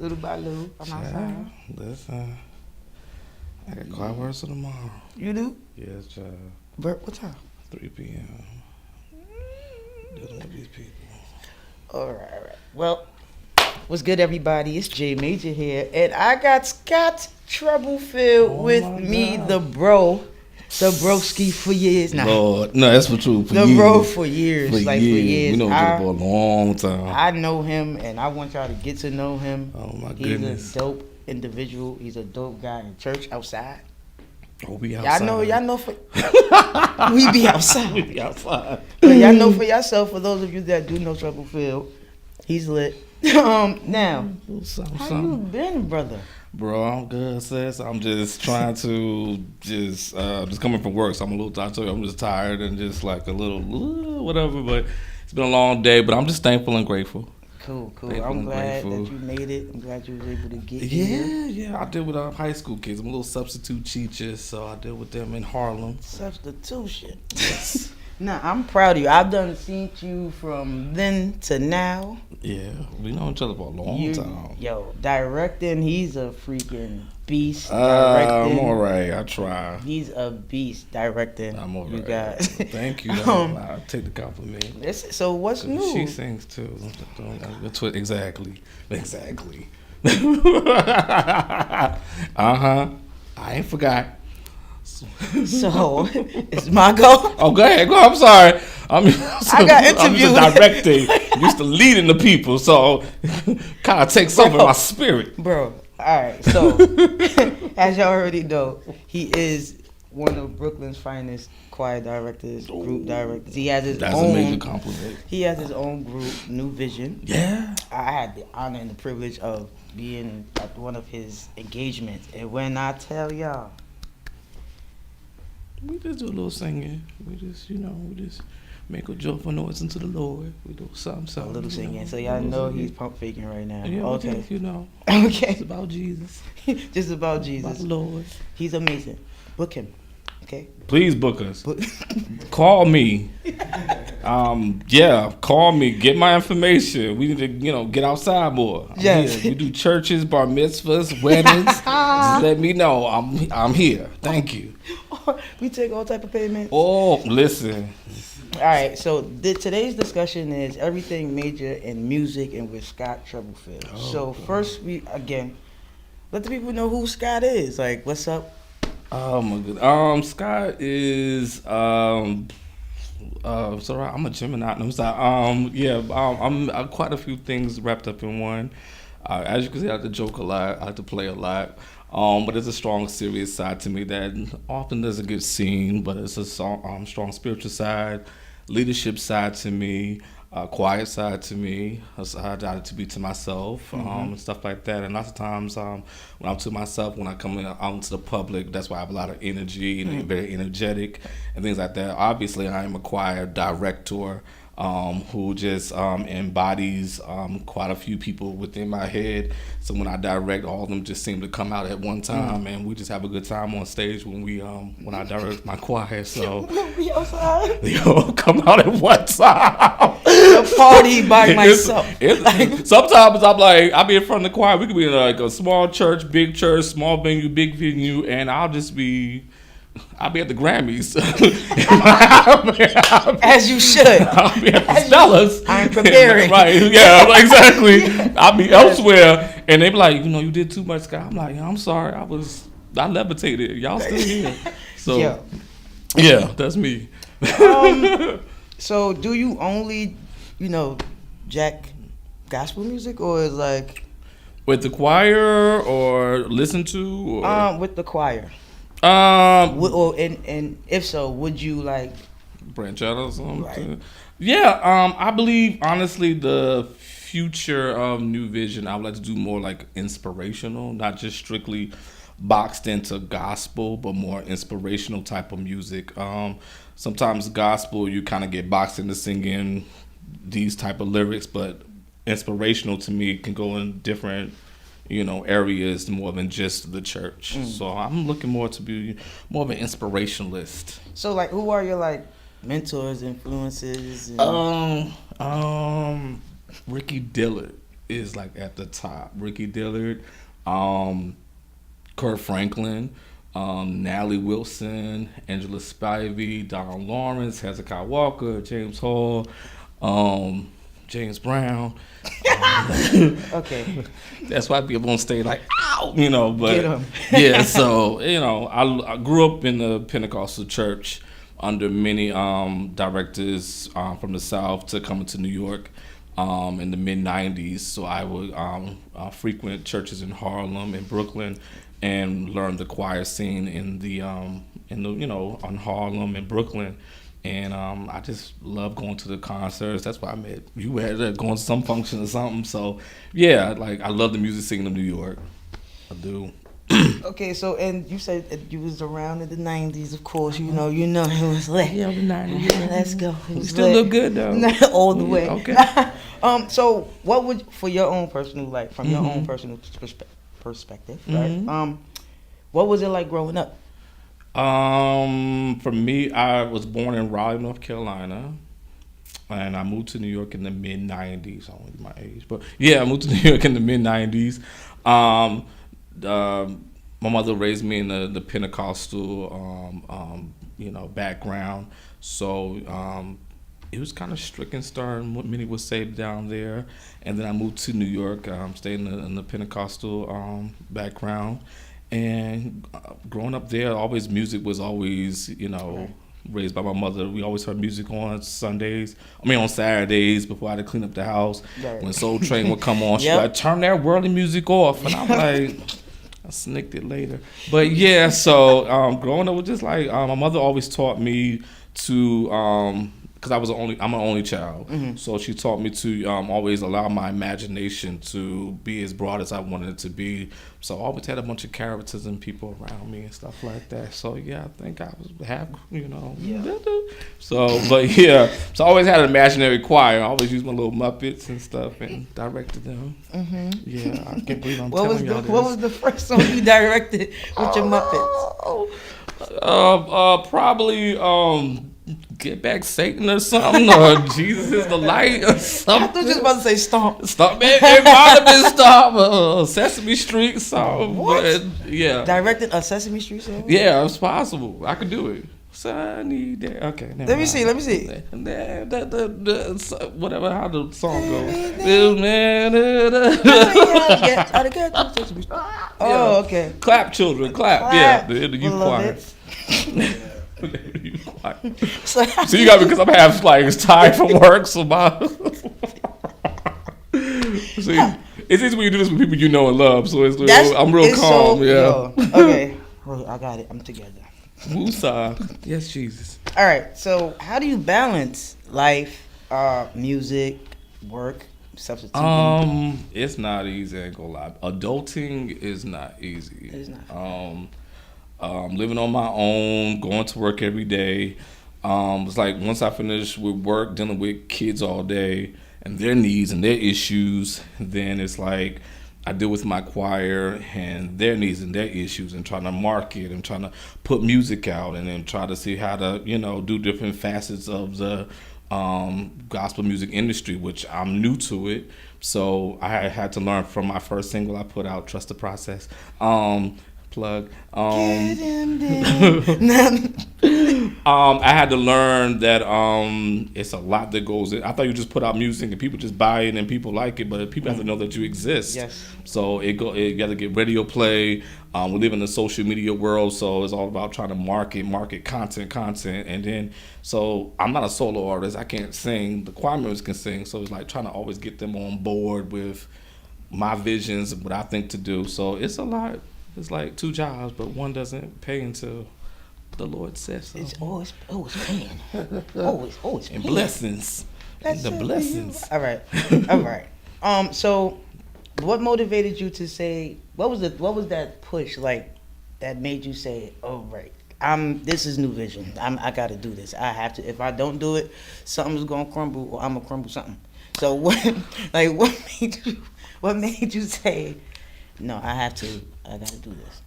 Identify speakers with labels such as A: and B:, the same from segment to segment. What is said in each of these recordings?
A: Little by little. I'm outside.
B: Listen, I got choir rehearsal tomorrow.
A: You do?
B: Yes, child.
A: What time?
B: 3 p.m. Dealing with these people.
A: All right. Well, what's good, everybody? It's J Major here, and I got Scott Troublefield with me,
B: God.
A: the broski for years now.
B: Lord, no, that's for true. For
A: the
B: years.
A: bro for years,
B: For
A: like
B: years.
A: for years.
B: We know each other for a long time.
A: I know him, and I want y'all to get to know him.
B: Oh my
A: He's
B: goodness.
A: a dope individual. He's a dope guy in church outside.
B: Oh, we outside.
A: Y'all know for we be outside.
B: We be outside.
A: But y'all know for yourself. For those of you that do know Troublefield, he's lit. Now, how you been, brother?
B: Bro, I'm good, sis. I'm just trying to just coming from work, so I'm a little tired. I'm just tired and just like a little whatever. But it's been a long day. But I'm just thankful and grateful.
A: Cool.
B: Thankful
A: I'm
B: and
A: glad
B: grateful.
A: that you made it. I'm glad you was able to get here.
B: Yeah. I deal with high school kids. I'm a little substitute teacher, so I deal with them in Harlem.
A: Substitution.
B: Yes.
A: Nah, I'm proud of you. I've done seen you from then to now.
B: Yeah, we know each other for a long time.
A: Yo, directing, he's a freaking beast.
B: I'm all right. I try.
A: He's a beast directing.
B: I'm all right.
A: You guys.
B: Thank you. I take the compliment.
A: So what's new?
B: She sings too. Exactly. I ain't forgot.
A: So it's my go.
B: Oh, go ahead. I'm sorry.
A: I got interviewed.
B: I'm just directing. Used to leading the people, so kind of takes over my spirit.
A: Bro, all right. So as y'all already know, he is one of Brooklyn's finest choir directors, group directors. He has his
B: That's
A: own.
B: a major compliment.
A: He has his own group, New Vision.
B: Yeah.
A: I had the honor and the privilege of being at one of his engagements, and when I tell y'all.
B: We just do a little singing. We just make a joyful noise unto the Lord. We do something.
A: A little singing. So y'all know he's pump faking right now.
B: Yeah,
A: okay.
B: It's
A: Okay.
B: about Jesus.
A: Just about Jesus.
B: About the Lord.
A: He's amazing. Book him. Okay.
B: Please book us. Call me. Call me. Get my information. We need to, get outside more.
A: Yes.
B: Here. We do churches, bar mitzvahs, weddings. Just let me know. I'm here. Thank you.
A: We take all type of payments.
B: Oh, listen.
A: All right. So today's discussion is everything major in music and with Scott Troublefield. So first, let the people know who Scott is. Like, what's up?
B: Oh my god. Scott is sorry, I'm a Gemini. I'm sorry. I'm quite a few things wrapped up in one. As you can see, I like to joke a lot. I like to play a lot. But there's a strong, serious side to me that often doesn't get seen. But it's a strong spiritual side, leadership side to me, quiet side to me, a side I like to be to myself, and stuff like that. And lots of times, when I'm to myself, when I come out into the public, that's why I have a lot of energy and very energetic and things like that. Obviously, I am a choir director. Who just embodies quite a few people within my head. So when I direct, all of them just seem to come out at one time, and we just have a good time on stage when I direct my choir. So they all come out at one time.
A: A party by myself.
B: Sometimes I be in front of the choir. We could be in like a small church, small venue, big venue, and I'll be at the Grammys.
A: As you should.
B: I'll be at the Stellas.
A: I'm preparing.
B: Right, yeah, exactly. I'll be elsewhere. And they be like, you did too much, Scott. I'm like, I'm sorry. I levitated. Y'all still here. So, yeah, that's me.
A: So do you only, jack gospel music, or is like...
B: With the choir or listen to? Or?
A: With the choir. And if so, would you like
B: branch out or something?
A: Right.
B: Yeah, I believe honestly the future of New Vision, I would like to do more like inspirational, not just strictly boxed into gospel, but more inspirational type of music. Sometimes gospel you kind of get boxed into singing these type of lyrics, but inspirational to me can go in different areas more than just the church. So I'm looking more to be more of an inspirationalist.
A: So like, who are your like mentors, influences?
B: Ricky Dillard is like at the top. Ricky Dillard, um, Kurt Franklin, Natalie Wilson, Angela Spivey, Don Lawrence, Hezekiah Walker, James Hall, um, James Brown.
A: Okay.
B: That's why people don't stay like, ow, you know.
A: Get
B: But
A: 'em.
B: yeah, so I grew up in the Pentecostal church under many directors from the South to coming to New York in the mid '90s. So I would frequent churches in Harlem and Brooklyn, and learn the choir scene in the on Harlem and Brooklyn. And I just love going to the concerts. That's why I met you at going to some function or something. So yeah, like I love the music scene of New York. I do.
A: Okay, so and you said that you was around in the '90s, of course. You know, it was lit.
B: Yeah, the '90s.
A: Yeah, let's go. It
B: You
A: was
B: still
A: lit.
B: look good though.
A: All the way.
B: Okay.
A: So what would, for your own personal, like from your own
B: Mhm.
A: personal perspective,
B: Mhm.
A: right? What was it like growing up?
B: For me, I was born in Raleigh, North Carolina, and I moved to New York in the mid '90s. I don't know my age, but yeah, I moved to New York in the mid '90s. My mother raised me in the Pentecostal, background, so it was kind of strict and stern. What many was saved down there, and then I moved to New York, stayed in the Pentecostal background. And growing up there, always music was always, raised by my mother. We always heard music on Saturdays before I had to clean up the house.
A: Right.
B: When Soul Train would come on, she'd
A: Yep.
B: like, turn that worldly music off. And I'm like, I snicked it later. But yeah, so growing up was just like, my mother always taught me to, because I'm an only child.
A: Mhm.
B: So she taught me to always allow my imagination to be as broad as I wanted it to be. So I always had a bunch of characters and people around me and stuff like that. So yeah, I think I was
A: Yeah.
B: So, but yeah, so I always had an imaginary choir. I always used my little Muppets and stuff and directed them.
A: Mm-hmm.
B: Yeah, I can't believe I'm
A: What was
B: telling y'all this.
A: what was the first song you directed with your Muppets?
B: Probably Get Back Satan or something, or Jesus is the Light or
A: I
B: something.
A: thought you was about to say Stomp.
B: Stop it! It might have been Stop Sesame Street song,
A: What?
B: but yeah,
A: Directed a Sesame Street song?
B: yeah, it's possible. I could do it. Sunny day. Okay,
A: Let me see.
B: Whatever, how the song goes.
A: Oh, okay.
B: Clap, children, clap.
A: Clap,
B: Yeah, the youth choir.
A: beloveds. So,
B: So you got me because I'm half like tired from work, so my. See, it's easy when you do this with people you know and love, so I'm real calm.
A: so,
B: yeah.
A: yo, okay. Wait, I got it. I'm together.
B: Woosah. Yes, Jesus.
A: All right. So, how do you balance life, music, work, substituting?
B: It's not easy. I ain't gonna lie. Adulting is not easy.
A: It is not.
B: Living on my own, going to work every day. It's like once I finish with work, dealing with kids all day and their needs and their issues, then it's like I deal with my choir and their needs and their issues and trying to market and trying to put music out and then try to see how to, do different facets of the gospel music industry, which I'm new to it. So I had to learn from my first single I put out, Trust the Process. Plug.
A: Get him down.
B: I had to learn that it's a lot that goes in. I thought you just put out music and people just buy it and people like it, but people have to know that you exist.
A: Yes.
B: So you got to get radio play. We live in the social media world, so it's all about trying to market content, and then so I'm not a solo artist. I can't sing. The choir members can sing, so it's like trying to always get them on board with my visions and what I think to do. So it's a lot. It's like two jobs, but one doesn't pay until the Lord says so.
A: It's always paying. Always paying.
B: And blessings.
A: That's
B: The
A: it.
B: blessings.
A: All right. So what motivated you to say, what was that push like that made you say, oh right, this is New Vision. I gotta do this. I have to. If I don't do it, something's gonna crumble or I'm gonna crumble something. So what made you say, no, I gotta do this?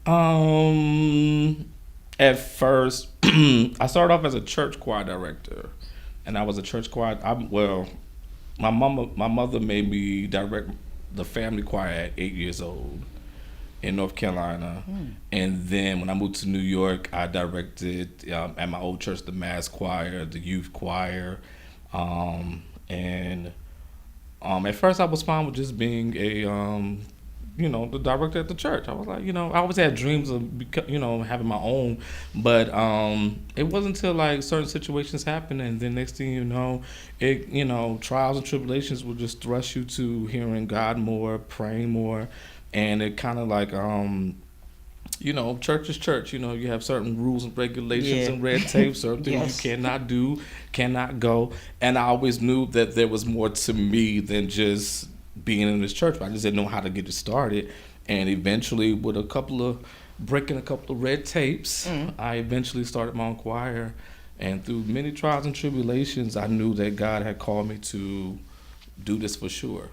B: At first, I started off as a church choir director, and I was a church choir. My mother made me direct the family choir at 8 years old in North Carolina. And then when I moved to New York, I directed at my old church the mass choir, the youth choir. And at first I was fine with just being the director at the church. I was like, I always had dreams of, having my own. But it wasn't until like certain situations happened, and then next thing you know, trials and tribulations will just thrust you to hearing God more, praying more. And it kind of like, church is church. You have certain rules and regulations and red tape, certain things you cannot do, cannot go. And I always knew that there was more to me than just being in this church. But I just didn't know how to get it started. And eventually, with breaking a couple of red tapes, I eventually started my own choir. And through many trials and tribulations, I knew that God had called me to do this for sure.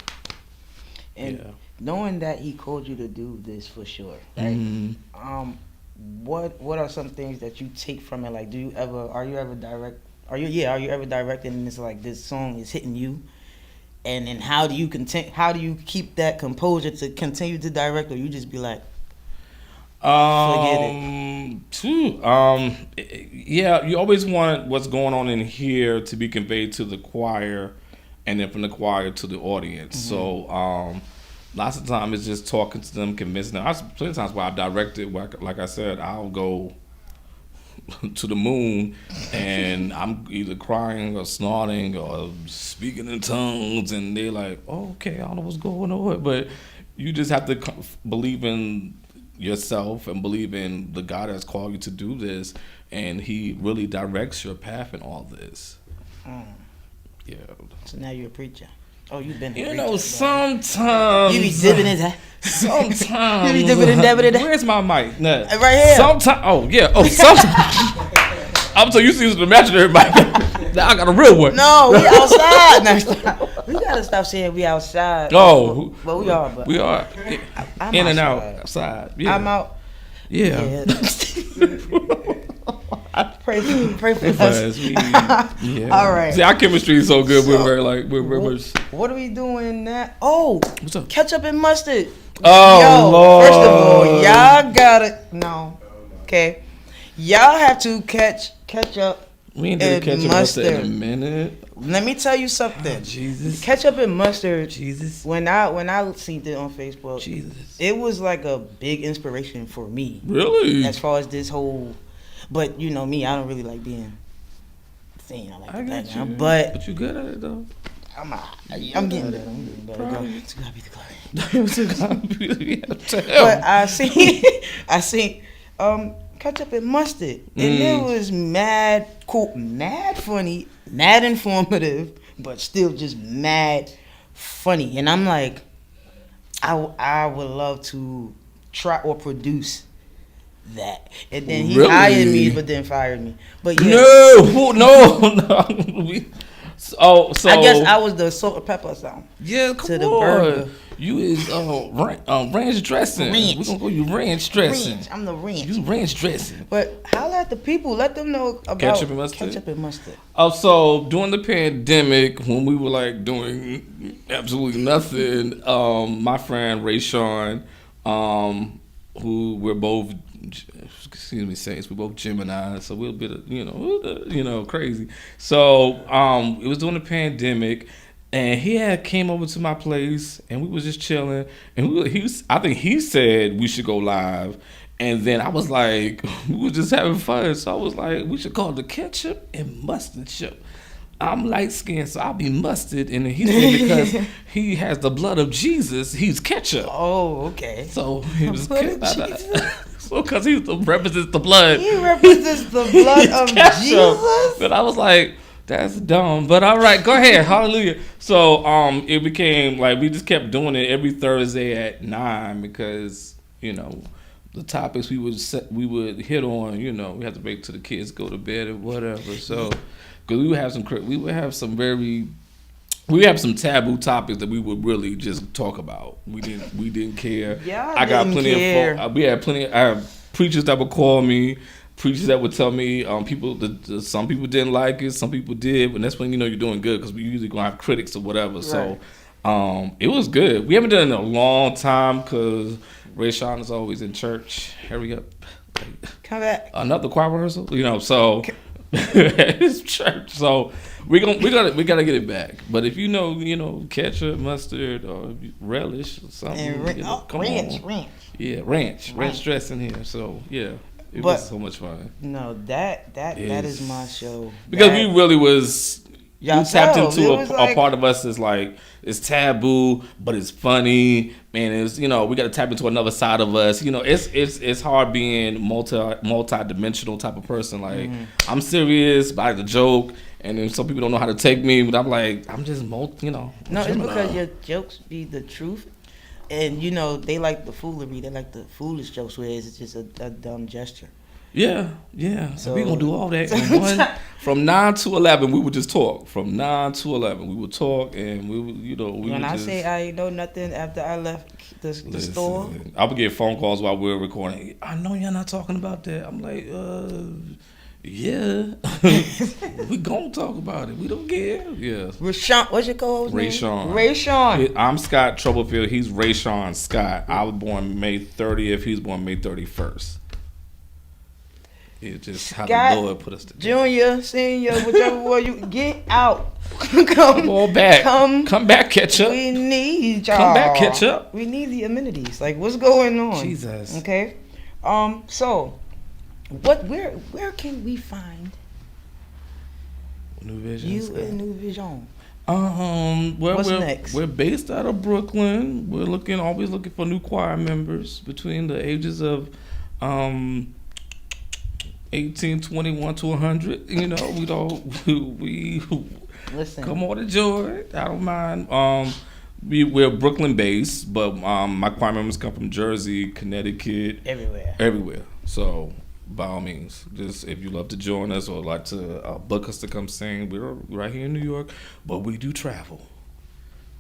A: And knowing that He called you to do this for sure, right? What are some things that you take from it? Like, are you ever directing and it's like this song is hitting you? And then how do you keep that composure to continue to direct, or you just be like, forget it?
B: You always want what's going on in here to be conveyed to the choir, and then from the choir to the audience. So lots of times it's just talking to them, convincing them. Plenty of times where I directed, like I said, I'll go to the moon and I'm either crying or snorting or speaking in tongues, and they're like, oh, okay, I don't know what's going on. But you just have to believe in yourself and believe in the God that's called you to do this, and He really directs your path in all this. Yeah.
A: So now you're a preacher. Oh, you've been.
B: Sometimes
A: you be dipping in that.
B: Sometimes
A: you be dipping in that.
B: Where's my mic? No.
A: Right here.
B: Sometimes. Oh yeah. Oh, sometimes. I'm so used to using the imaginary mic. Now I got a real one.
A: No, we outside. No, we gotta stop saying we outside.
B: Oh,
A: but we are. But
B: we are
A: I'm
B: in
A: outside.
B: And out outside. Yeah.
A: I'm out.
B: Yeah.
A: Pray for us. All right.
B: See, our chemistry is so good.
A: What are we doing now? Oh,
B: what's up?
A: Ketchup and mustard.
B: Oh, Lord.
A: First of all, y'all gotta okay. Y'all have to ketchup.
B: We ain't did ketchup and mustard in a minute.
A: Let me tell you something.
B: Oh, Jesus.
A: Ketchup and mustard.
B: Jesus.
A: When I seen it on Facebook,
B: Jesus,
A: it was like a big inspiration for me.
B: Really?
A: As far as this whole. But you know me, I don't really like being seen. I got you. But
B: you good at it though.
A: I'm getting better. To God be the glory. But I seen ketchup and mustard, and it was mad cool, mad funny, mad informative, but still just mad funny. And I'm like, I would love to try or produce that. And then he hired me, but then fired me. But yeah. No. So I guess I was the salt and pepper sound.
B: Yeah, come to the burger. You is ranch dressing. We're gonna call you ranch dressing.
A: I'm the ranch.
B: You ranch dressing.
A: But holla at the people. Let them know about ketchup and mustard.
B: Oh, so during the pandemic, when we were like doing absolutely nothing, my friend Ray Sean, who we're both, Saints, we're both Gemini, so we're a bit of, crazy. So it was during the pandemic, and he had came over to my place, and we was just chilling, and I think he said we should go live, and then I was like, we were just having fun, so I was like, we should call it the Ketchup and Mustard Show. I'm light skinned, so I'll be mustard, and then he said because he has the blood of Jesus, he's ketchup.
A: Oh, okay.
B: So he was so because he represents the blood.
A: He represents the blood of Jesus.
B: But I was like, that's dumb. But all right, go ahead, hallelujah. So it became like we just kept doing it every Thursday at 9 because the topics we would hit on. We had to wait till the kids go to bed or whatever. So. Because we would have some taboo topics that we would really just talk about. We didn't care.
A: Yeah,
B: I got plenty of. We had plenty. I have preachers that would call me. Preachers that would tell me some people didn't like it, some people did, but that's when you're doing good because we usually gonna have critics or whatever. Right. So It was good. We haven't done it in a long time because Ray Sean is always in church. Hurry up.
A: Come back.
B: Another choir rehearsal, so it's church. So we gotta get it back. But if you know, ketchup, mustard, or relish or something,
A: And
B: come
A: ranch,
B: on.
A: ranch.
B: Yeah, ranch dressing here. So yeah, it
A: But-
B: was so much fun.
A: No, that is my show.
B: Because
A: That-
B: we really was. You tapped
A: Yourselves.
B: into
A: It was
B: a
A: like-
B: part of us that's like it's taboo, but it's funny, man. It's we got to tap into another side of us. It's hard being multi-dimensional type of person. Like I'm serious, but I like to joke, and then some people don't know how to take me. But I'm like I'm just
A: No, it's because your jokes be the truth, and they like the foolery. They like the foolish jokes where it's just a dumb gesture.
B: Yeah. So we gonna do all that. And from 9 to 11, we would just talk. From 9 to 11, we would talk, and we would,
A: When I say I ain't know nothing after I left the store,
B: I would get phone calls while we were recording. I know you're not talking about that. I'm like, yeah, we gonna talk about it. We don't care. Yeah.
A: Rashawn, what's your co-host name?
B: Rayshawn.
A: Rayshawn.
B: I'm Scott Troublefield. He's Rayshawn Scott. I was born May 30th. He was born May 31st. It's just how
A: Scott,
B: the Lord put us together.
A: Junior, senior, whichever one you get out.
B: Come on back. Come back, ketchup.
A: We need y'all.
B: Come back, ketchup.
A: We need the amenities. Like, what's going on?
B: Jesus.
A: Okay. So, where can we find
B: New Vision.
A: you and New Vision?
B: Well,
A: What's next?
B: We're based out of Brooklyn. We're always looking for new choir members between the ages of 18, 21 to 100. We
A: Listen.
B: come on to join. I don't mind. We're Brooklyn based, but my choir members come from Jersey, Connecticut, everywhere. So by all means, just if you love to join us or like to book us to come sing, we're right here in New York, but we do travel.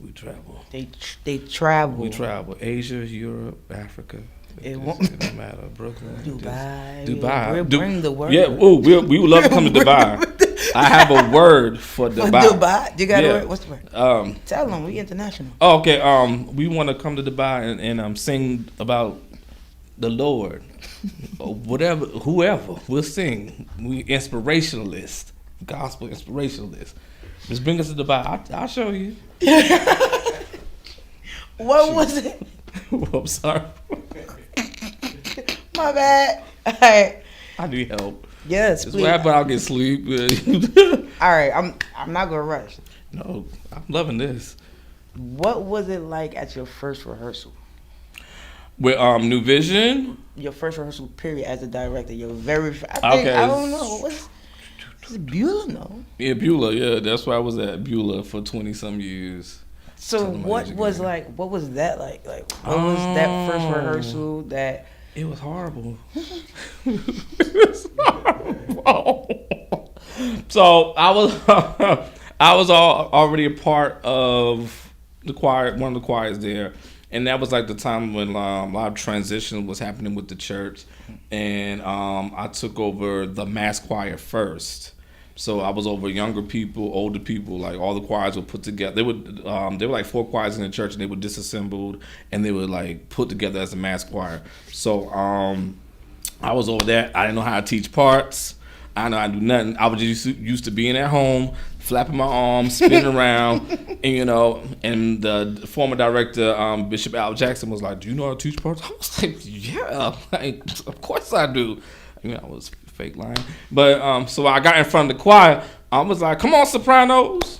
B: We travel.
A: They travel.
B: We travel. Asia, Europe, Africa. It don't matter. Brooklyn.
A: Dubai. We'll bring the word.
B: Yeah. Oh, we would love to come to Dubai. I have a word for Dubai.
A: Dubai? You got a word? What's the word? Tell them we international.
B: Oh, okay. We want to come to Dubai and sing about the Lord. Or whatever, whoever. We'll sing. We inspirationalists. Gospel inspirationalists. Just bring us to Dubai. I'll show you.
A: What was it?
B: I'm sorry.
A: My bad. All right.
B: I need help.
A: Yes,
B: Just
A: please.
B: what happened? I'll get sleep.
A: All right. I'm not gonna rush.
B: No, I'm loving this.
A: What was it like at your first rehearsal?
B: With New Vision.
A: Your first rehearsal period as a director. Your very.
B: Okay.
A: I don't know. Was it Beulah? No.
B: Yeah, Beulah. Yeah, that's where I was at Beulah for 20-some years.
A: So what was that like? What was that first rehearsal that?
B: It was horrible. It was horrible. So I was already a part of the choir, one of the choirs there, and that was like the time when a lot of transition was happening with the church, and I took over the mass choir first. So I was over younger people, older people, like all the choirs were put together. They were like 4 choirs in the church, and they were disassembled, and they were like put together as a mass choir. So I was over that. I didn't know how to teach parts. I didn't know how to do nothing. I was just used to being at home, flapping my arms, spinning around, and the former director, Bishop Al Jackson, was like, "Do you know how to teach parts?" I was like, "Yeah, like, of course I do." I was fake lying. But so I got in front of the choir. I was like, "Come on, sopranos."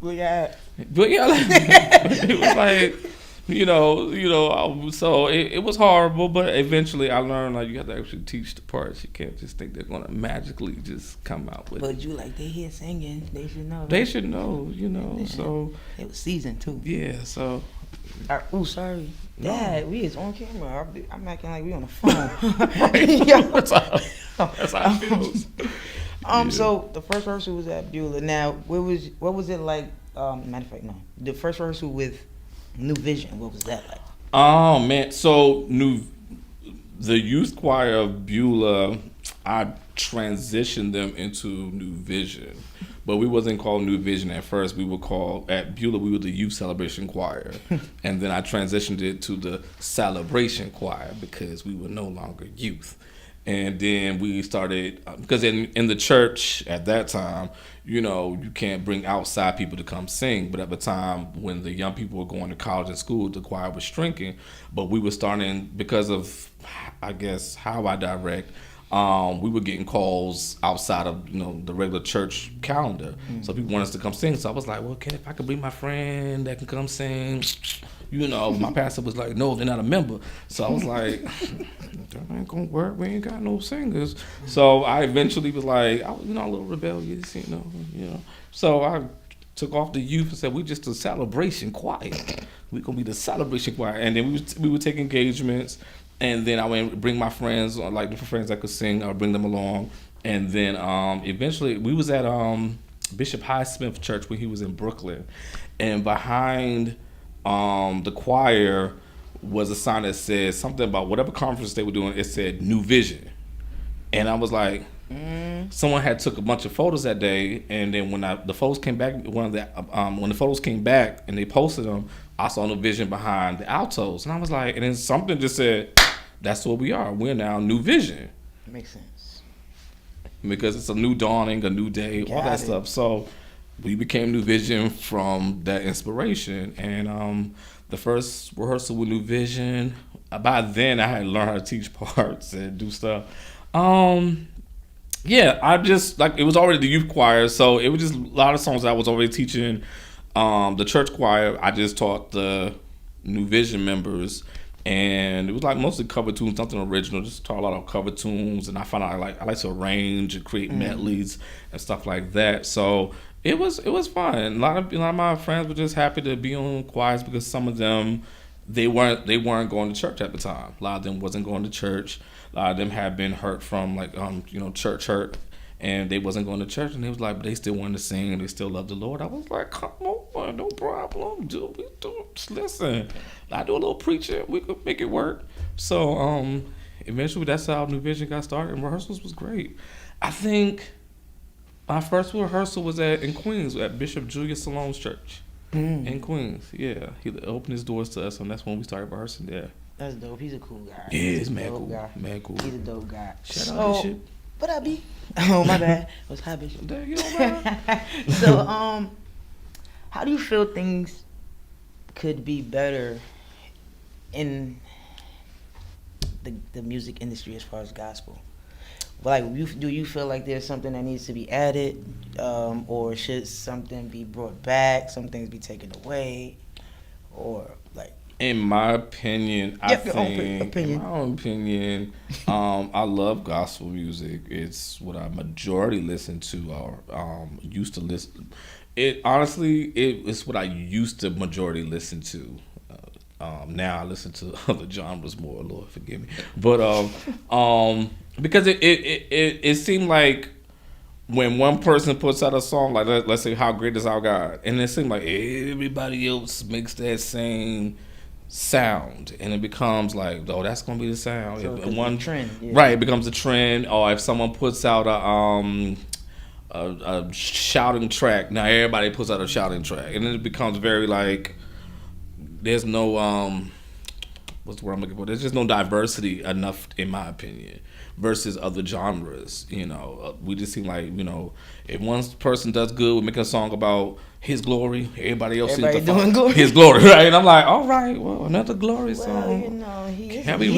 A: But yeah,
B: it was like, so it was horrible, but eventually I learned like you have to actually teach the parts. You can't just think they're gonna magically just come out with it.
A: But you like they here singing, they should know.
B: They should know, so
A: it was season 2.
B: yeah, so
A: Sorry.
B: No.
A: Dad, we is on camera. I'm acting like we on the phone.
B: that's how it feels. Yeah.
A: So the first rehearsal was at Beulah. Now, what was it like? Matter of fact, no. The first rehearsal with New Vision. What was that like?
B: Oh man, so the youth choir of Beulah, I transitioned them into New Vision, but we wasn't called New Vision at first. We were called at Beulah. We were the Youth Celebration Choir, and then I transitioned it to the Celebration Choir because we were no longer youth. And then we started because in the church at that time, you know, you can't bring outside people to come sing. But at the time when the young people were going to college and school, the choir was shrinking. But we were starting because of, I guess, how I direct. We were getting calls outside of the regular church calendar. So people wanted us to come sing. So I was like, well, if I could bring my friend that can come sing. My pastor was like, no, they're not a member. So I was like, that ain't gonna work. We ain't got no singers. So I eventually was like, a little rebellious, So I took off the youth and said, we just a celebration choir. We gonna be the celebration choir. And then we would take engagements. And then I would bring my friends, like different friends that could sing. I would bring them along. And then eventually we was at Bishop Highsmith Church when he was in Brooklyn. And behind the choir was a sign that said something about whatever conference they were doing. It said New Vision, and I was like, someone had took a bunch of photos that day, and then when the photos came back, when the photos came back and they posted them, I saw New Vision behind the altos, and I was like, and then something just said, that's what we are. We're now New Vision.
A: Makes sense
B: because it's a new dawning, a new day, all that stuff. So we became New Vision from that inspiration. And the first rehearsal with New Vision, by then I had learned how to teach parts and do stuff. I just, it was already the youth choir, so it was just a lot of songs I was already teaching. The church choir, I just taught the New Vision members. And it was mostly cover tunes, nothing original. Just taught a lot of cover tunes, and I found out I like to arrange and create medleys and stuff like that. So it was fun. A lot of my friends were just happy to be on choirs because some of them they weren't going to church at the time. A lot of them wasn't going to church. A lot of them had been hurt from church hurt, and they wasn't going to church. And they was like, but they still wanted to sing and they still love the Lord. I was like, come on, no problem. Just listen. I do a little preaching. We could make it work. So eventually that's how New Vision got started. And rehearsals was great. I think my first rehearsal was in Queens at Bishop Julius Salone's church in Queens. Yeah, he opened his doors to us, and that's when we started rehearsing there.
A: That's dope. He's a cool guy.
B: Yeah, he's mad cool. Mad cool.
A: He's a dope guy.
B: Shout out Bishop.
A: What up, B? Oh, my bad. It was hi, Bishop. So, how do you feel things could be better in the music industry as far as gospel? Do you feel like there's something that needs to be added, or should something be brought back, some things be taken away, or
B: In my opinion, I love gospel music. It's what I majority listen to or used to listen. It's what I used to majority listen to. Now I listen to other genres more. Lord forgive me, but because it seemed like when one person puts out a song, like let's say "How Great Is Our God," and it seemed like everybody else makes that same sound, and it becomes like, oh, that's gonna be the sound.
A: So one trend,
B: right? It becomes a trend. Or if someone puts out a shouting track, now everybody puts out a shouting track, and then it becomes very there's no what's the word I'm looking for? There's just no diversity enough, in my opinion, versus other genres. We just seem like, if one person does good with making a song about His glory, everybody else seems to
A: doing glory.
B: His glory, right? And I'm like, all right, well, another glory song.
A: He is
B: have we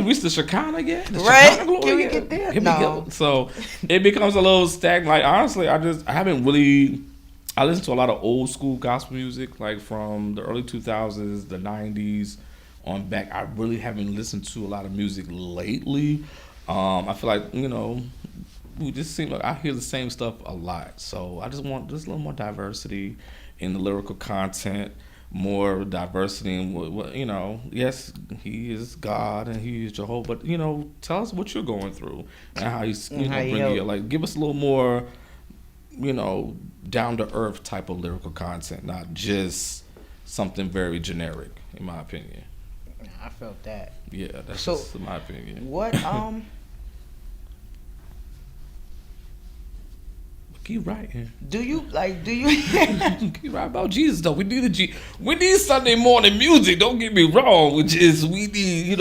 B: reached the Shekinah yet?
A: Right? Can we get there?
B: Here we go. So it becomes a little stagnant. Like, honestly, I haven't really. I listen to a lot of old school gospel music, like from the early 2000s, the 90s on back. I really haven't listened to a lot of music lately. I feel like, we just seem like I hear the same stuff a lot. So I just want just a little more diversity in the lyrical content, more diversity in what yes, he is God and he is Jehovah, but tell us what you're going through and how he's bring you, give us a little more down to earth type of lyrical content, not just something very generic, in my opinion.
A: I felt that.
B: Yeah, that's just my opinion.
A: What
B: Keep writing.
A: Do you like? Do you?
B: Keep writing about Jesus though. We need Sunday morning music. Don't get me wrong. Which is we need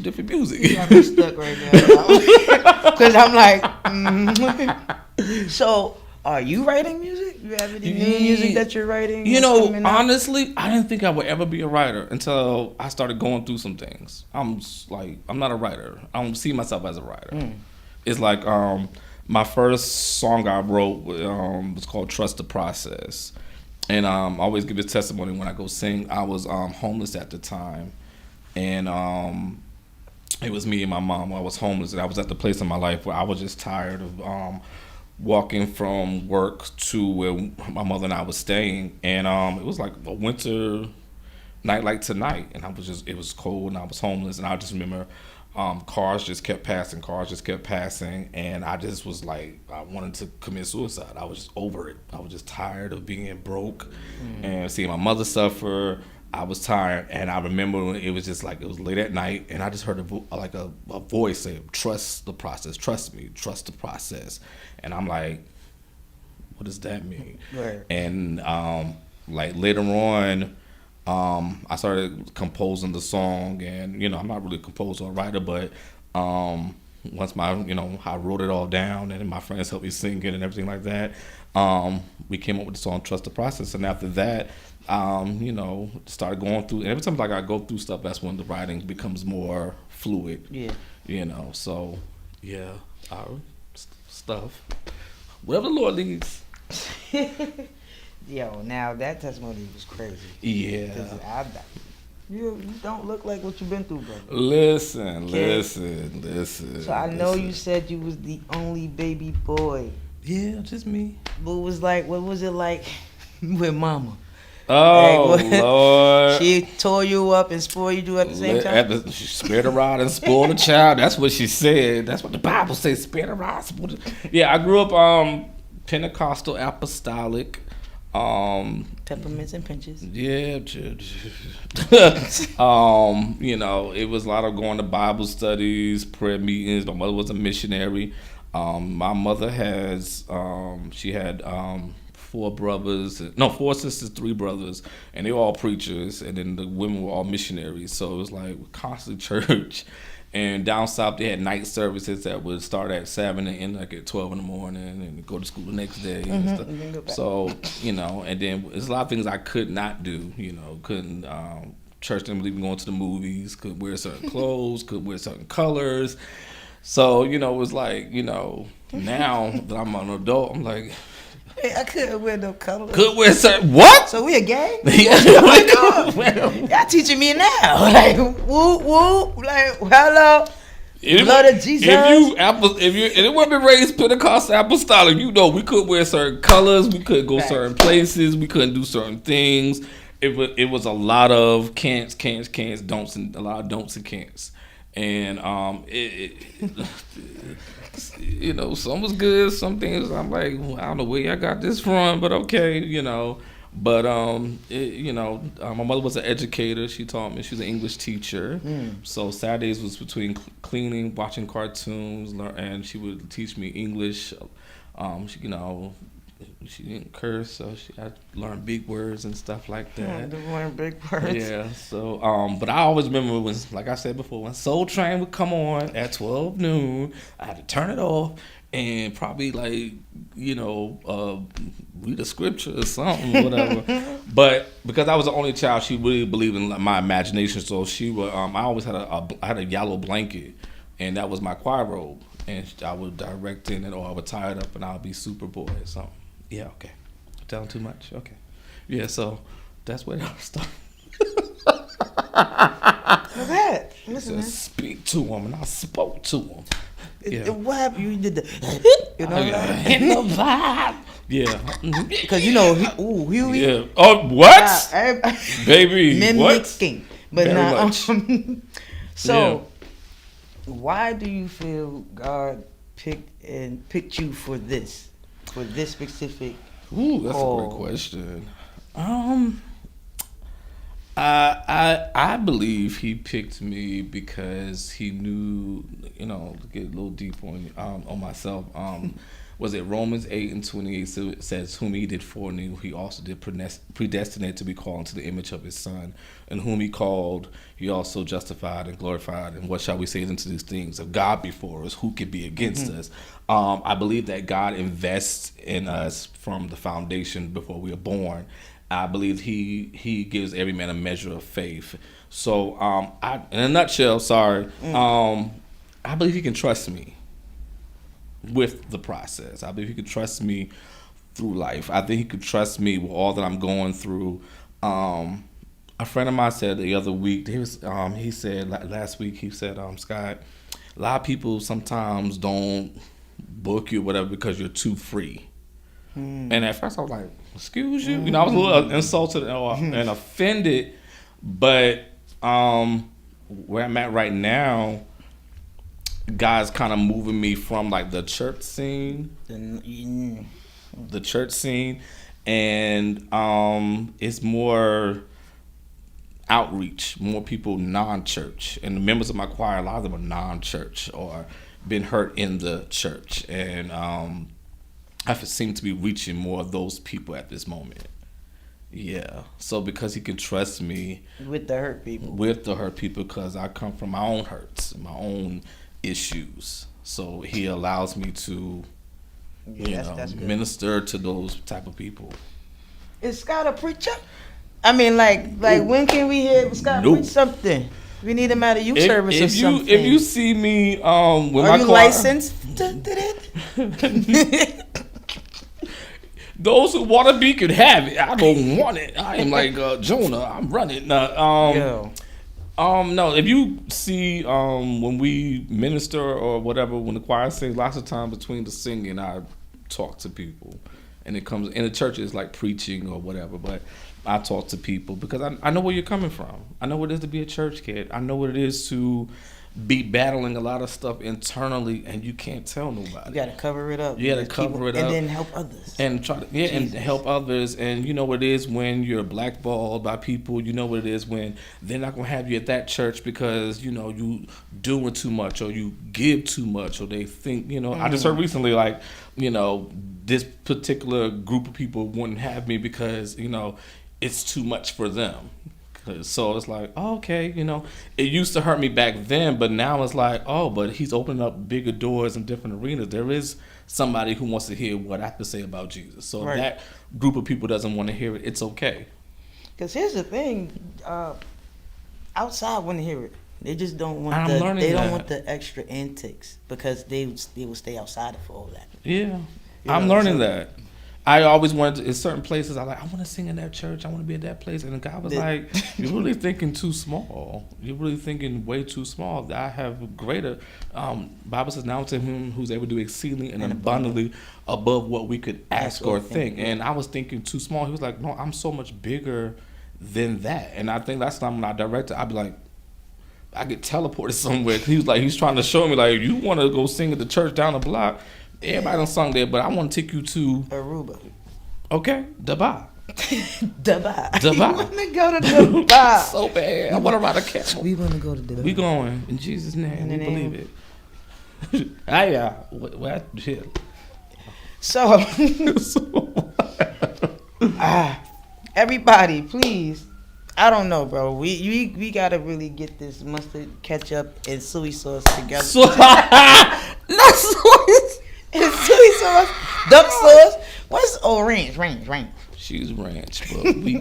B: different music.
A: You got me stuck right now because I'm like. So, are you writing music? You have any new music that you're writing?
B: Honestly, I didn't think I would ever be a writer until I started going through some things. I'm not a writer. I don't see myself as a writer. It's like my first song I wrote was called "Trust the Process," and I always give this testimony when I go sing. I was homeless at the time, and it was me and my mom. I was homeless, and I was at the place in my life where I was just tired of walking from work to where my mother and I was staying, and it was like a winter night like tonight, and it was cold, and I was homeless, and I just remember cars just kept passing, and I just was like, I wanted to commit suicide. I was just over it. I was just tired of being broke and seeing my mother suffer. I was tired, and I remember when it was just like, it was late at night, and I just heard a voice say, "Trust the process, trust me, trust the process." And I'm like, what does that mean?
A: Right.
B: And like later on, I started composing the song, and I'm not really a composer or writer, but once I wrote it all down, and my friends helped me sing it and everything like that, we came up with the song "Trust the Process." And after that, started going through, and every time I go through stuff, that's when the writing becomes more fluid.
A: Yeah.
B: So yeah, stuff, whatever the Lord leads.
A: Yo, now that testimony was crazy.
B: Yeah.
A: You don't look like what you've been through, brother.
B: Listen.
A: So I know you said you was the only baby boy.
B: Yeah, just me.
A: What was it like with mama?
B: Oh, Lord.
A: She tore you up and spoiled you at the same time?
B: She spared a rod and spoiled a child. That's what she said. That's what the Bible says. Spared a rod, spoiled a... Yeah, I grew up Pentecostal, apostolic.
A: Temperaments and pinches.
B: Yeah. It was a lot of going to Bible studies, prayer meetings. My mother was a missionary. My mother she had four sisters, 3 brothers, and they were all preachers, and then the women were all missionaries. So it was like constantly church. And down south, they had night services that would start at 7 and end like at 12 in the morning, and go to school the next day. And stuff.
A: And then
B: So, and then there's a lot of things I could not do. Couldn't, church didn't believe in going to the movies, couldn't wear certain clothes, couldn't wear certain colors. So, it was like, now that I'm an adult, I'm like,
A: hey, I couldn't wear no colors.
B: Could wear certain, what?
A: So we a gang?
B: Yeah.
A: Y'all teaching me now. Like, whoop, whoop. Like, hello. Blood of Jesus.
B: If you weren't been raised Pentecostal apostolic, we couldn't wear certain colors, we couldn't go certain places, we couldn't do certain things. It was a lot of can'ts, don'ts, and a lot of don'ts and can'ts. And some was good, some things I'm like, I don't know where I got this from, but okay, But my mother was an educator. She taught me. She was an English teacher. So Saturdays was between cleaning, watching cartoons, and she would teach me English. She didn't curse, so I learned big words and stuff like that.
A: Learn big words.
B: Yeah. So, but I always remember when, like I said before, when Soul Train would come on at 12 noon, I had to turn it off and probably read a scripture or something, or whatever. But because I was the only child, she really believed in my imagination. So she would. I always had I had a yellow blanket, and that was my choir robe. And I would direct in it, or I would tie it up, and I would be Superboy or something. Yeah, okay. I'm telling too much. Okay. Yeah, so that's where I started.
A: That. Listen, man.
B: Speak to him, and I spoke to him. Yeah.
A: What happened? You did the,
B: In the vibe. Yeah.
A: Because Huey.
B: Yeah. Oh, what? Baby,
A: mimicking. But
B: very
A: now,
B: much.
A: So, why do you feel God picked you for this specific?
B: Ooh, that's a great question. I believe he picked me because he knew, to get a little deep on myself. Was it Romans 8:28 says, "Whom he did foreknew, he also did predestinate to be called into the image of his Son, and whom he called, he also justified and glorified. And what shall we say into these things? If God be for us, who can be against us?" I believe that God invests in us from the foundation before we are born. I believe he gives every man a measure of faith. So, in a nutshell, I believe he can trust me with the process. I believe he can trust me through life. I think he could trust me with all that I'm going through. A friend of mine said the other week, he said last week, he said, Scott, a lot of people sometimes don't book you or whatever because you're too free. And at first I was like, excuse you? I was a little insulted and offended. But where I'm at right now, God's kind of moving me from like the church scene, and it's more outreach, more people non-church, and the members of my choir, a lot of them are non-church or been hurt in the church, and I seem to be reaching more of those people at this moment. Yeah. So because he can trust me
A: with the hurt people,
B: because I come from my own hurts, my own issues. So he allows me to, that's minister to those type of people.
A: Is Scott a preacher? I mean, like when can we hear Scott preach something? We need him at a youth service or something.
B: If you see me, with
A: are
B: my
A: you
B: car,
A: licensed?
B: Those who want to be can have it. I don't want it. I am like Jonah. I'm running. No, if you see when we minister or whatever, when the choir sings, lots of times between the singing, I talk to people, and it comes in the church is like preaching or whatever. But I talk to people because I know where you're coming from. I know what it is to be a church kid. I know what it is to be battling a lot of stuff internally, and you can't tell nobody.
A: You gotta cover it up.
B: You gotta cover it up,
A: and then help others.
B: And try to and help others. And you know what it is when you're blackballed by people. You know what it is when they're not gonna have you at that church because you doing too much or you give too much or they think I just heard recently this particular group of people wouldn't have me because it's too much for them. So it's like, okay, it used to hurt me back then, but now it's like, but he's opening up bigger doors in different arenas. There is somebody who wants to hear what I have to say about Jesus. So if that group of people doesn't want to hear it, it's okay.
A: Because here's the thing, outside want to hear it. They just don't want don't want the extra antics because they will stay outside for all that.
B: Yeah, I'm learning that. I always wanted to, in certain places, I want to sing in that church. I want to be at that place. And the guy was like, you're really thinking too small. You're really thinking way too small. I have greater, Bible says, now to him who's able to do exceedingly and abundantly above what we could ask or think. And I was thinking too small. He was like, no, I'm so much bigger than that. And I think last time when I directed, I'd be like, I get teleported somewhere. He was like, he's trying to show me, like, you want to go sing at the church down the block. Everybody done sung there, but I want to take you to
A: Aruba.
B: Okay, Dubai.
A: Dubai.
B: You
A: want to go to Dubai?
B: So bad. I want to ride a camel.
A: We want to go to Dubai.
B: We going in Jesus' name. We believe it. What?
A: So, everybody, please. I don't know, bro. We gotta really get this mustard, ketchup, and soy sauce together. Not soy. It's soy sauce, duck sauce. What's ranch?
B: She's ranch, but we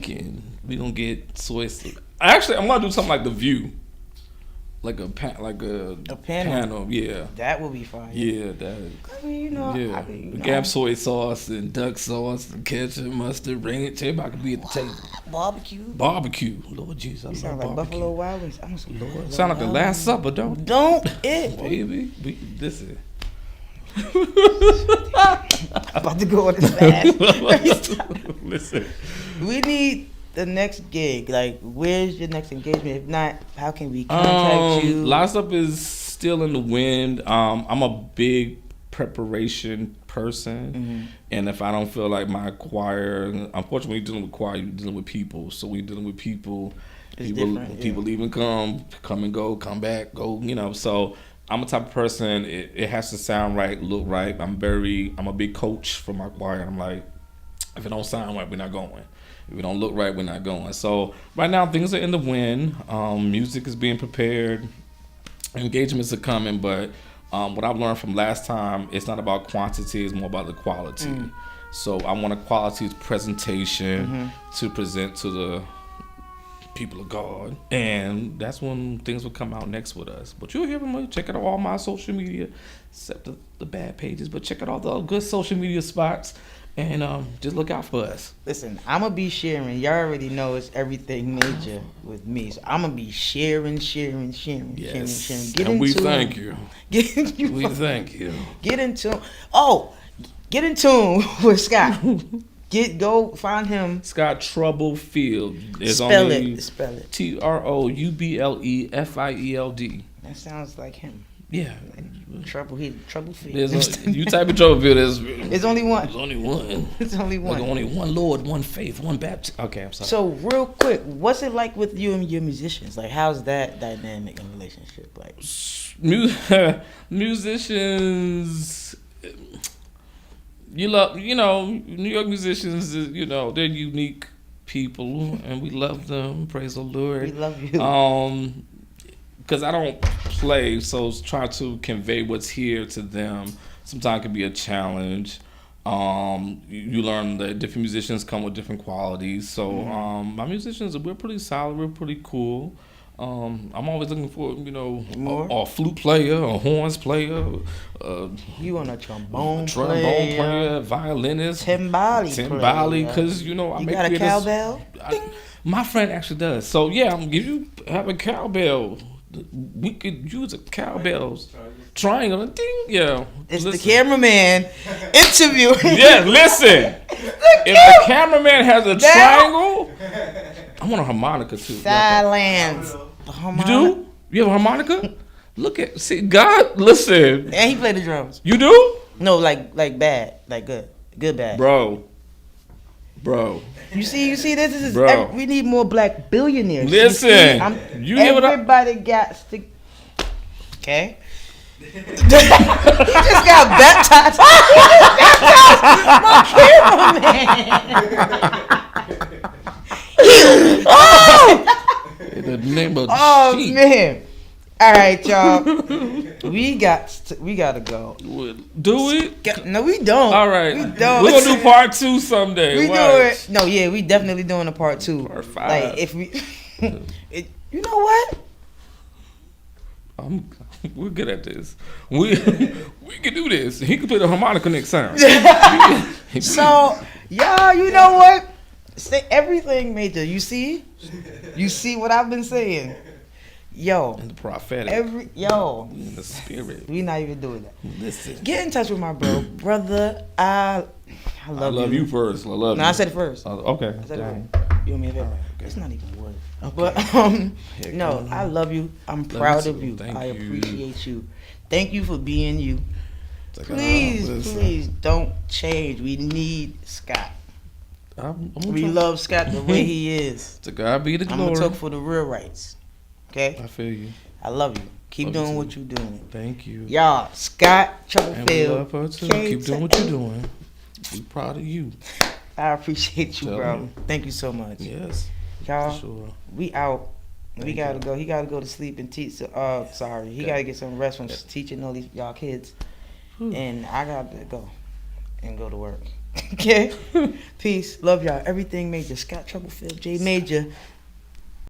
B: gonna get soy sauce. Actually, I'm gonna do something like The View, like a panel. Yeah,
A: that will be fine.
B: Yeah, that.
A: I mean,
B: Gap soy sauce and duck sauce and ketchup, mustard, ranch. Everybody could be at the table. Barbecue. Lord Jesus, I love
A: sound like
B: barbecue.
A: Buffalo Wild Wings.
B: Lord, sound like the Last Supper, don't it?
A: Don't it,
B: baby? This is.
A: About to go on this fast.
B: Listen,
A: we need the next gig. Like, where's your next engagement? If not, how can we contact you?
B: Last Up is still in the wind. I'm a big preparation person, and if I don't feel like my choir, unfortunately, you're dealing with choir, you're dealing with people. So we're dealing with people. People even come and go, come back, go. So I'm a type of person. It has to sound right, look right. I'm a big coach for my choir. I'm like, if it don't sound right, we're not going. If it don't look right, we're not going. So right now things are in the wind. Music is being prepared. Engagements are coming, but what I've learned from last time, it's not about quantity, it's more about the quality. So I want a quality presentation to present to the people of God, and that's when things will come out next with us. But you'll hear from me. Check out all my social media, except the bad pages, but check out all the good social media spots, and just look out for us.
A: Listen, I'm going to be sharing. Y'all already know it's everything major with me. So I'm going to be sharing.
B: Yes.
A: Get
B: and
A: into
B: we thank you.
A: Get into
B: We thank you.
A: Get in tune with Scott. Go find him.
B: Scott Troublefield.
A: Spell it.
B: Troublefield.
A: That sounds like him.
B: Yeah.
A: Troublefield.
B: You type of Troublefield.
A: It's only one.
B: There's only one.
A: It's only one.
B: Like only one Lord, one faith, one baptism. Okay, I'm sorry.
A: So real quick, what's it like with you and your musicians? Like, how's that dynamic in relationship? Like,
B: musicians, New York musicians, they're unique people, and we love them. Praise the Lord.
A: we love you.
B: Because I don't play, so trying to convey what's here to them sometimes can be a challenge. You learn that different musicians come with different qualities. So my musicians, we're pretty solid. We're pretty cool. I'm always looking for
A: More?
B: a flute player, a horns player,
A: You on a trombone
B: player, violinist,
A: timbali,
B: because I
A: you
B: make
A: got a
B: this-
A: cowbell?
B: my friend actually does. So yeah, if you have a cowbell, we could use a cowbell triangle. Ding, yeah.
A: It's the cameraman interviewing.
B: Yeah, listen. If the cameraman has a triangle, I want a harmonica too.
A: Silence.
B: You do? You have a harmonica? See, God, listen.
A: And he played the drums.
B: You do?
A: No, like bad, like good bad.
B: Bro.
A: You see, this is
B: Bro.
A: we need more black billionaires.
B: Listen, you hear what
A: everybody got to. Okay. He just got baptized. My cameraman.
B: In the name of sheep.
A: Man. All right, y'all. We gotta go.
B: Do we?
A: No, we don't.
B: All right.
A: We don't.
B: We're gonna do part 2 someday.
A: We
B: Watch.
A: do it. No, yeah, we definitely doing a part 2.
B: Part 5.
A: Like if we, you know what?
B: We're good at this. We can do this. He can play the harmonica next time.
A: So, y'all, you know what? Say everything major. You see what I've been saying. Yo,
B: And the prophetic.
A: in
B: the spirit.
A: we not even doing that.
B: Listen.
A: Get in touch with my brother. I love you.
B: I love you first. I love you.
A: No, I said it first.
B: Okay.
A: I said it
B: Dang.
A: first. You want me to favor?
B: Okay.
A: It's not even word.
B: Okay.
A: But no, I love you. I'm proud
B: you
A: of
B: too.
A: you.
B: Thank
A: I
B: you.
A: appreciate you. Thank you for being you.
B: It's like,
A: Please, please don't change. We need Scott. We love Scott the way he is.
B: To God be the
A: I'm
B: glory.
A: gonna talk for the real rights. Okay?
B: I feel you.
A: I love you. Keep
B: Love you
A: doing
B: too.
A: what you're doing.
B: Thank you.
A: Y'all, Scott
B: And we love
A: Troublefield.
B: her too.
A: Can't
B: Keep doing what
A: take-
B: you're doing. We proud of you.
A: I appreciate you,
B: Tell
A: bro.
B: me.
A: Thank you so much.
B: Yes.
A: Y'all,
B: For sure.
A: we out. We
B: Thank
A: gotta
B: you.
A: go. He gotta go to sleep and teach. Sorry. He
B: Okay.
A: gotta get some rest from teaching all these y'all kids. And I gotta go and go to work. Okay? Peace. Love y'all. Everything major. Scott Troublefield, J Major.